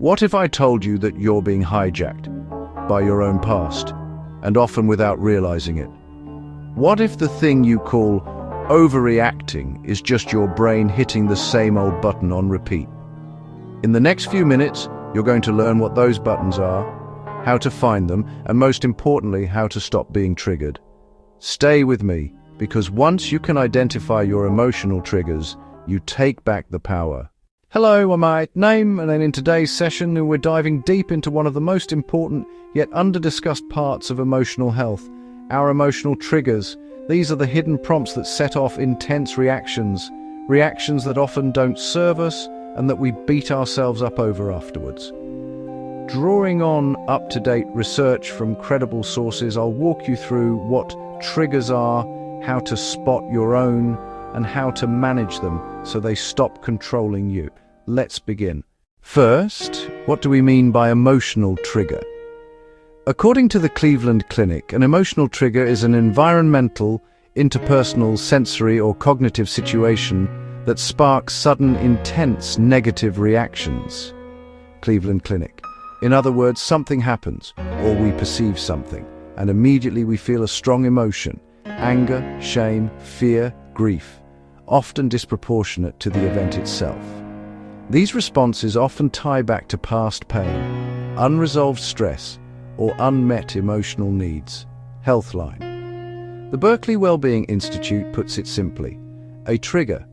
What if I told you that you're being hijacked by your own past, and often without realizing it? What if the thing you call overreacting is just your brain hitting the same old button on repeat? In the next few minutes, you're going to learn what those buttons are, how to find them, and most importantly, how to stop being triggered. Stay with me, because once you can identify your emotional triggers, you take back the power. Hello, I'm my name, and in today's session, we're diving deep into one of the most important yet under-discussed parts of emotional health, our emotional triggers. These are the hidden prompts that set off intense reactions that often don't serve us and that we beat ourselves up over afterwards. Drawing on up-to-date research from credible sources, I'll walk you through what triggers are, how to spot your own, and how to manage them so they stop controlling you. Let's begin. First, what do we mean by emotional trigger? According to the Cleveland Clinic, an emotional trigger is an environmental, interpersonal, sensory, or cognitive situation that sparks sudden, intense, negative reactions. Cleveland Clinic. In other words, something happens, or we perceive something, and immediately we feel a strong emotion: anger, shame, fear, grief, often disproportionate to the event itself. These responses often tie back to past pain, unresolved stress, or unmet emotional needs. Healthline. The Berkeley Wellbeing Institute puts it simply: a trigger,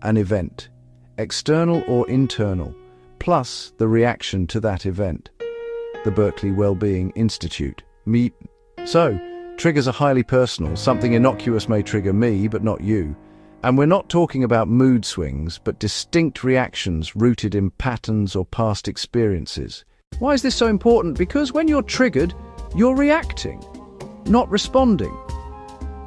an event, external or internal, plus the reaction to that event. The Berkeley Wellbeing Institute. So, triggers are highly personal. Something innocuous may trigger me, but not you. And we're not talking about mood swings, but distinct reactions rooted in patterns or past experiences. Why is this so important? Because when you're triggered, you're reacting, not responding.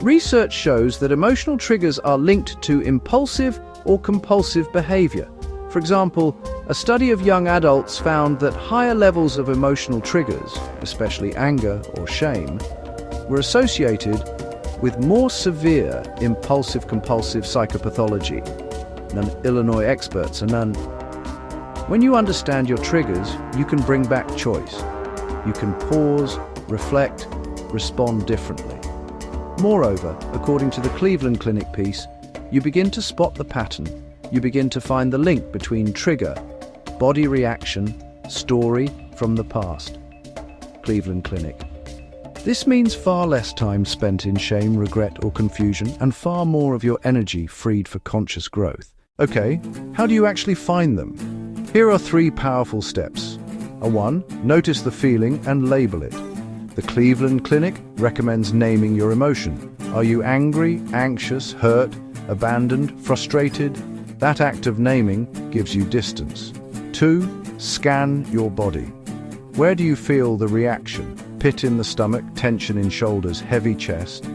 Research shows that emotional triggers are linked to impulsive or compulsive behavior. For example, a study of young adults found that higher levels of emotional triggers, especially anger or shame, were associated with more severe impulsive-compulsive psychopathology. Illinois experts are none. When you understand your triggers, you can bring back choice. You can pause, reflect, respond differently. Moreover, according to the Cleveland Clinic piece, you begin to spot the pattern. You begin to find the link between trigger, body reaction, story from the past. Cleveland Clinic. This means far less time spent in shame, regret, or confusion, and far more of your energy freed for conscious growth. Okay, how do you actually find them? Here are 3 powerful steps. 1. Notice the feeling and label it. The Cleveland Clinic recommends naming your emotion. Are you angry, anxious, hurt, abandoned, frustrated? That act of naming gives you distance. 2. Scan your body. Where do you feel the reaction? Pit in the stomach, tension in shoulders, heavy chest.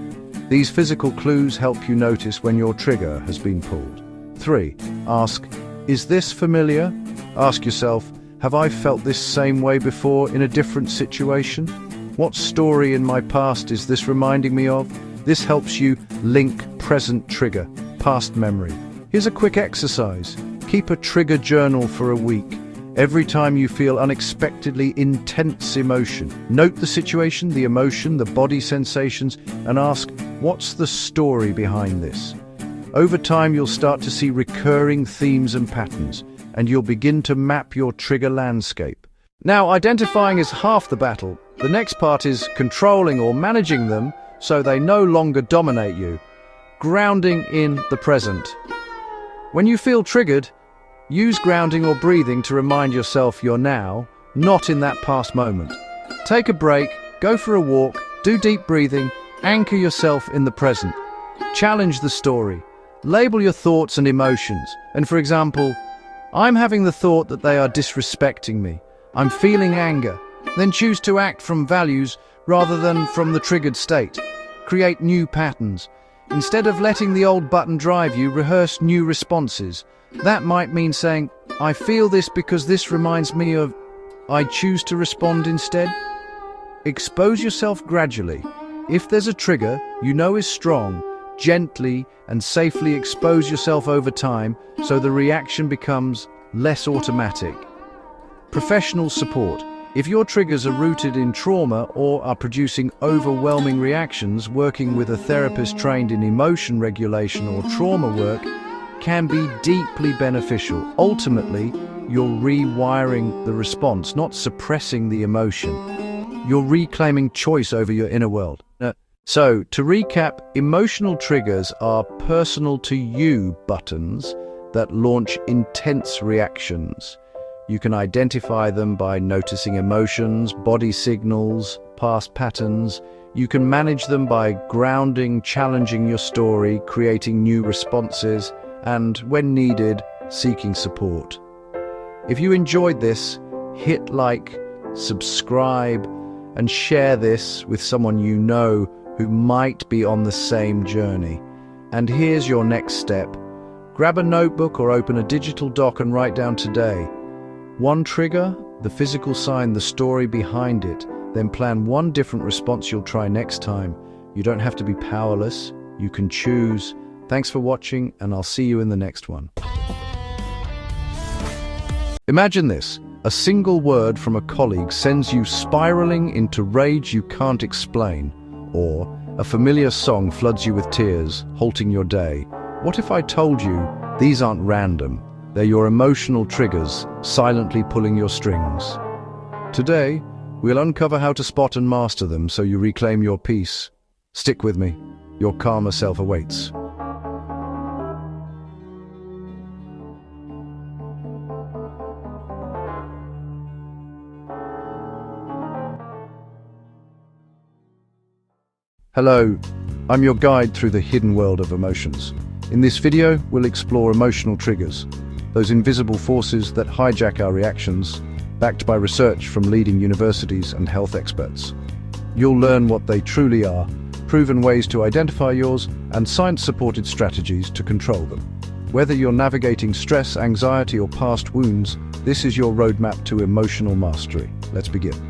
These physical clues help you notice when your trigger has been pulled. 3. Ask, is this familiar? Ask yourself, have I felt this same way before in a different situation? What story in my past is this reminding me of? This helps you link present trigger, past memory. Here's a quick exercise. Keep a trigger journal for a week. Every time you feel unexpectedly intense emotion, note the situation, the emotion, the body sensations, and ask, what's the story behind this? Over time, you'll start to see recurring themes and patterns, and you'll begin to map your trigger landscape. Now, identifying is half the battle. The next part is controlling or managing them so they no longer dominate you. Grounding in the present. When you feel triggered, use grounding or breathing to remind yourself you're now, not in that past moment. Take a break, go for a walk, do deep breathing, anchor yourself in the present. Challenge the story. Label your thoughts and emotions. And for example, I'm having the thought that they are disrespecting me. I'm feeling anger. Then choose to act from values rather than from the triggered state. Create new patterns. Instead of letting the old button drive you, rehearse new responses. That might mean saying, I feel this because this reminds me of, I choose to respond instead. Expose yourself gradually. If there's a trigger you know is strong, gently and safely expose yourself over time so the reaction becomes less automatic. Professional support. If your triggers are rooted in trauma or are producing overwhelming reactions, working with a therapist trained in emotion regulation or trauma work can be deeply beneficial. Ultimately, you're rewiring the response, not suppressing the emotion. You're reclaiming choice over your inner world. So, to recap, emotional triggers are personal to you buttons that launch intense reactions. You can identify them by noticing emotions, body signals, past patterns. You can manage them by grounding, challenging your story, creating new responses, and, when needed, seeking support. If you enjoyed this, hit like, subscribe, and share this with someone you know who might be on the same journey. And here's your next step. Grab a notebook or open a digital doc and write down today. One trigger, the physical sign, the story behind it. Then plan one different response you'll try next time. You don't have to be powerless. You can choose. Thanks for watching, and I'll see you in the next one. Imagine this. A single word from a colleague sends you spiraling into rage you can't explain. Or a familiar song floods you with tears, halting your day. What if I told you these aren't random? They're your emotional triggers, silently pulling your strings. Today, we'll uncover how to spot and master them so you reclaim your peace. Stick with me. Your calmer self awaits. Hello, I'm your guide through the hidden world of emotions. In this video, we'll explore emotional triggers, those invisible forces that hijack our reactions, backed by research from leading universities and health experts. You'll learn what they truly are, proven ways to identify yours, and science-supported strategies to control them. Whether you're navigating stress, anxiety, or past wounds, this is your roadmap to emotional mastery. Let's begin.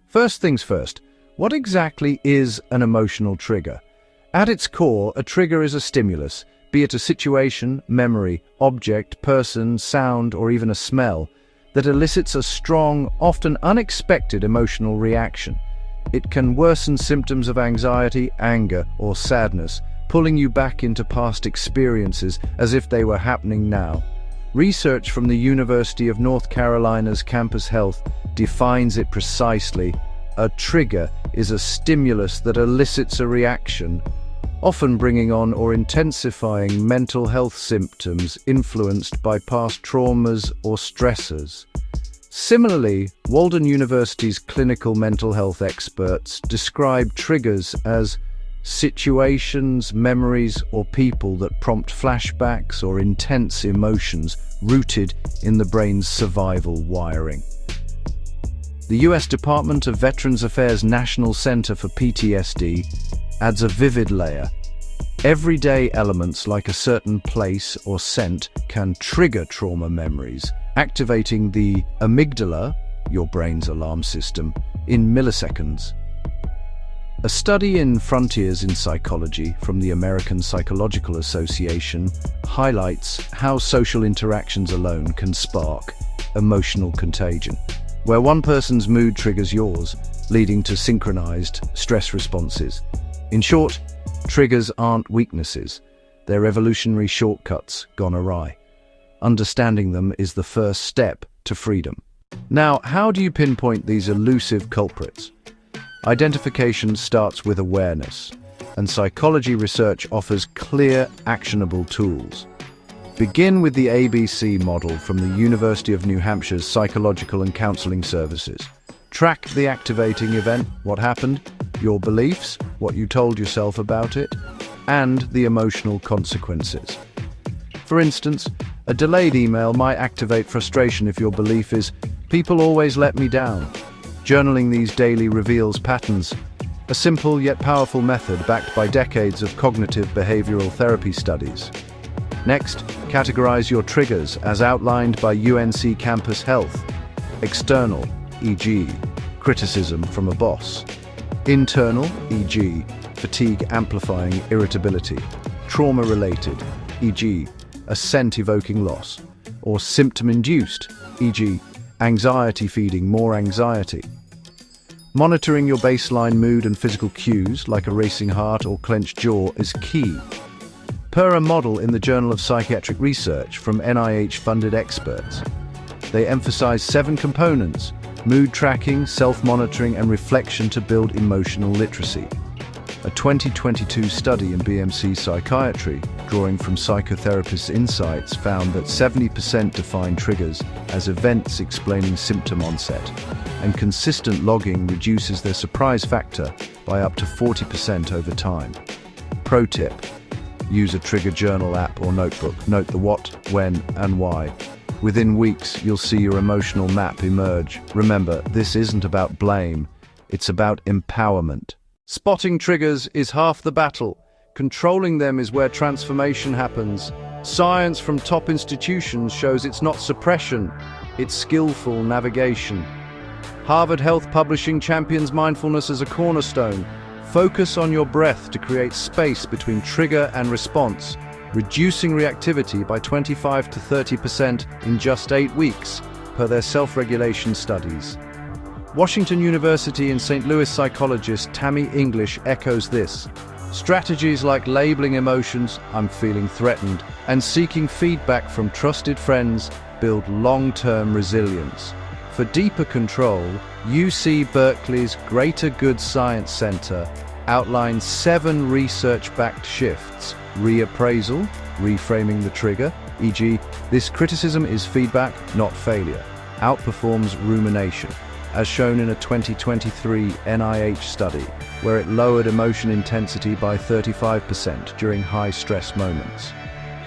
First things first, what exactly is an emotional trigger? At its core, a trigger is a stimulus, be it a situation, memory, object, person, sound, or even a smell, that elicits a strong, often unexpected emotional reaction. It can worsen symptoms of anxiety, anger, or sadness, pulling you back into past experiences as if they were happening now. Research from the University of North Carolina's Campus Health defines it precisely. A trigger is a stimulus that elicits a reaction, often bringing on or intensifying mental health symptoms influenced by past traumas or stressors. Similarly, Walden University's clinical mental health experts describe triggers as situations, memories, or people that prompt flashbacks or intense emotions rooted in the brain's survival wiring. The US Department of Veterans Affairs National Center for PTSD adds a vivid layer. Everyday elements like a certain place or scent can trigger trauma memories, activating the amygdala, your brain's alarm system, in milliseconds. A study in Frontiers in Psychology from the American Psychological Association highlights how social interactions alone can spark emotional contagion, where one person's mood triggers yours, leading to synchronized stress responses. In short, triggers aren't weaknesses, they're evolutionary shortcuts gone awry. Understanding them is the first step to freedom. Now, how do you pinpoint these elusive culprits? Identification starts with awareness, and psychology research offers clear, actionable tools. Begin with the ABC model from the University of New Hampshire's Psychological and Counseling Services. Track the activating event, what happened, your beliefs, what you told yourself about it, and the emotional consequences. For instance, a delayed email might activate frustration if your belief is, "People always let me down." Journaling these daily reveals patterns, a simple yet powerful method backed by decades of cognitive behavioral therapy studies. Next, categorize your triggers as outlined by UNC Campus Health. External, e.g., criticism from a boss. Internal, e.g., fatigue amplifying irritability. Trauma-related, e.g., a scent-evoking loss. Or symptom-induced, e.g., anxiety feeding more anxiety. Monitoring your baseline mood and physical cues, like a racing heart or clenched jaw, is key. Per a model in the Journal of Psychiatric Research from NIH-funded experts, they emphasize 7 components: mood tracking, self-monitoring, and reflection to build emotional literacy. A 2022 study in BMC Psychiatry, drawing from psychotherapists' insights, found that 70% define triggers as events explaining symptom onset, and consistent logging reduces their surprise factor by up to 40% over time. Pro tip: use a trigger journal app or notebook. Note the what, when, and why. Within weeks, you'll see your emotional map emerge. Remember, this isn't about blame, it's about empowerment. Spotting triggers is half the battle. Controlling them is where transformation happens. Science from top institutions shows it's not suppression, it's skillful navigation. Harvard Health Publishing champions mindfulness as a cornerstone. Focus on your breath to create space between trigger and response, reducing reactivity by 25 to 30% in just 8 weeks, per their self-regulation studies. Washington University in St. Louis psychologist Tammy English echoes this. Strategies like labeling emotions, I'm feeling threatened, and seeking feedback from trusted friends build long-term resilience. For deeper control, UC Berkeley's Greater Good Science Center outlines 7 research-backed shifts: reappraisal, reframing the trigger, e.g., this criticism is feedback, not failure, outperforms rumination, as shown in a 2023 NIH study, where it lowered emotion intensity by 35% during high-stress moments.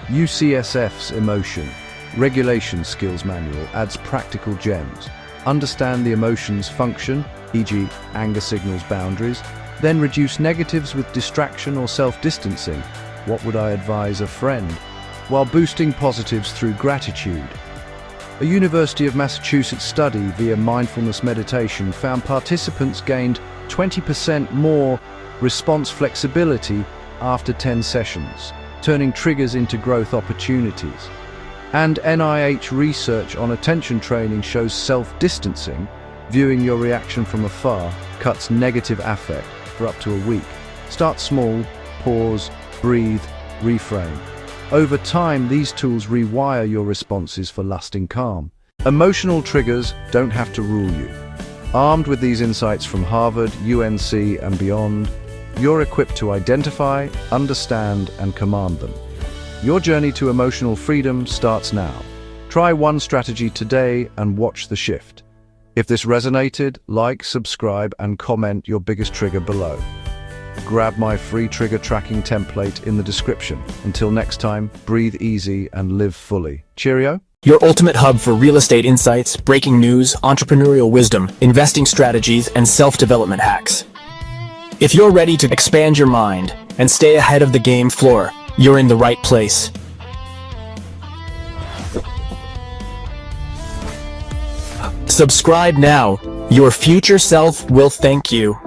UCSF's Emotion Regulation Skills Manual adds practical gems. Understand the emotion's function, e.g., anger signals boundaries, then reduce negatives with distraction or self-distancing. What would I advise a friend? While boosting positives through gratitude. A University of Massachusetts study via mindfulness meditation found participants gained 20% more response flexibility after 10 sessions, turning triggers into growth opportunities. And NIH research on attention training shows self-distancing, viewing your reaction from afar, cuts negative affect for up to a week. Start small, pause, breathe, reframe. Over time, these tools rewire your responses for lasting calm. Emotional triggers don't have to rule you. Armed with these insights from Harvard, UNC, and beyond, you're equipped to identify, understand, and command them. Your journey to emotional freedom starts now. Try one strategy today and watch the shift. If this resonated, like, subscribe, and comment your biggest trigger below. Grab my free trigger tracking template in the description. Until next time, breathe easy and live fully. Cheerio. Your ultimate hub for real estate insights, breaking news, entrepreneurial wisdom, investing strategies, and self-development hacks. If you're ready to expand your mind and stay ahead of the game floor, you're in the right place. Subscribe now. Your future self will thank you.